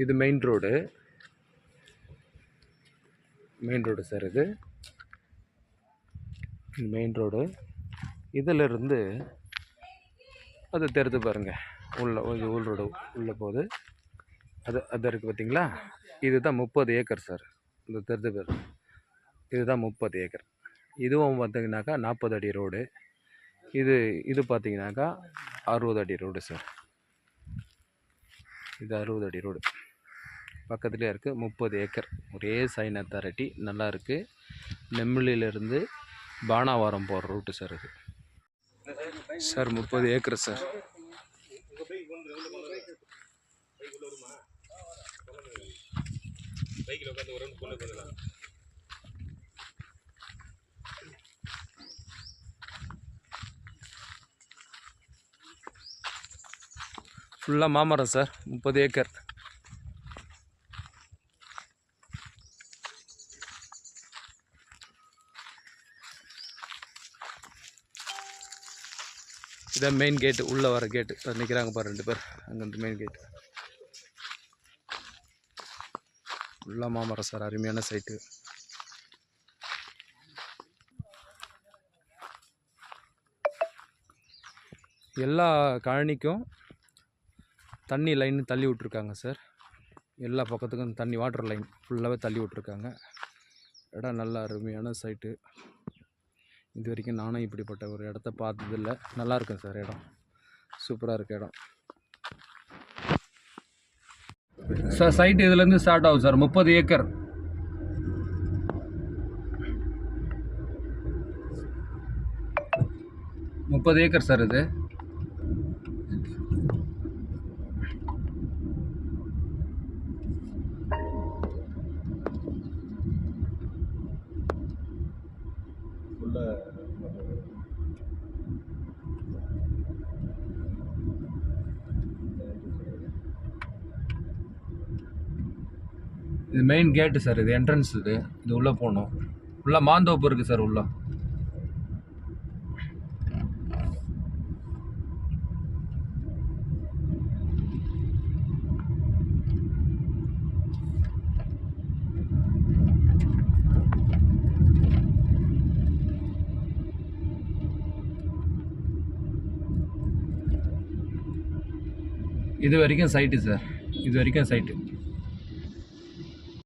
இது main road sir. இது main road. இதிலிருந்து அது தெரிந்து பாருங்கள், உள் ரோடு உள்ளே போகுது. அது இருக்குது பார்த்தீங்களா? இதுதான் 30 ஏக்கர் சார். இந்த தெரிந்து பேர் இதுதான் 30 ஏக்கர். இதுவும் பார்த்தீங்கன்னாக்கா 40 அடி ரோடு. இது பார்த்தீங்கன்னாக்கா 60 அடி ரோடு சார். இது 60 அடி ரோடு பக்கத்துலேயே இருக்குது. 30 ஏக்கர், ஒரே சைன் அத்தாரிட்டி, நல்லா இருக்குது. நெம்மலியிலேருந்து பானாவாரம் போகிற ரூட்டு சார் இது. Sir 30 acre sir. ஃபுல்லாக மாமரம் சார். 30 ஏக்கர். இதான் மெயின் கேட்டு, உள்ளே வர கேட்டு. நிற்கிறாங்க பாரு 2 பேர், அங்கேருந்து மெயின் கேட்டு. ஃபுல்லாக மாமரம் சார், அருமையான சைட்டு. எல்லா கழனிக்கும் தண்ணி லைன் தள்ளி விட்ருக்காங்க சார். எல்லா பக்கத்துக்கும் தண்ணி, வாட்டர் லைன் ஃபுல்லாகவே தள்ளி விட்ருக்காங்க. இடம் நல்லா அருமையான சைட்டு. இது வரைக்கும் நானும் இப்படிப்பட்ட ஒரு இடத்த பார்த்ததில்லை. நல்லா இருக்கும் சார் இடம், சூப்பராக இருக்குது இடம் சார். சைட்டு இதுலேருந்து ஸ்டார்ட் ஆகும் சார். 30 ஏக்கர். சார் இது. இது மெயின் கேட்டு சார். இது என்ட்ரன்ஸ். இது உள்ளே போகணும். உள்ளே மாந்தோப்பு இருக்குது சார். உள்ள இது வரைக்கும் சைட்டு சார். இது வரைக்கும் சைட்டு.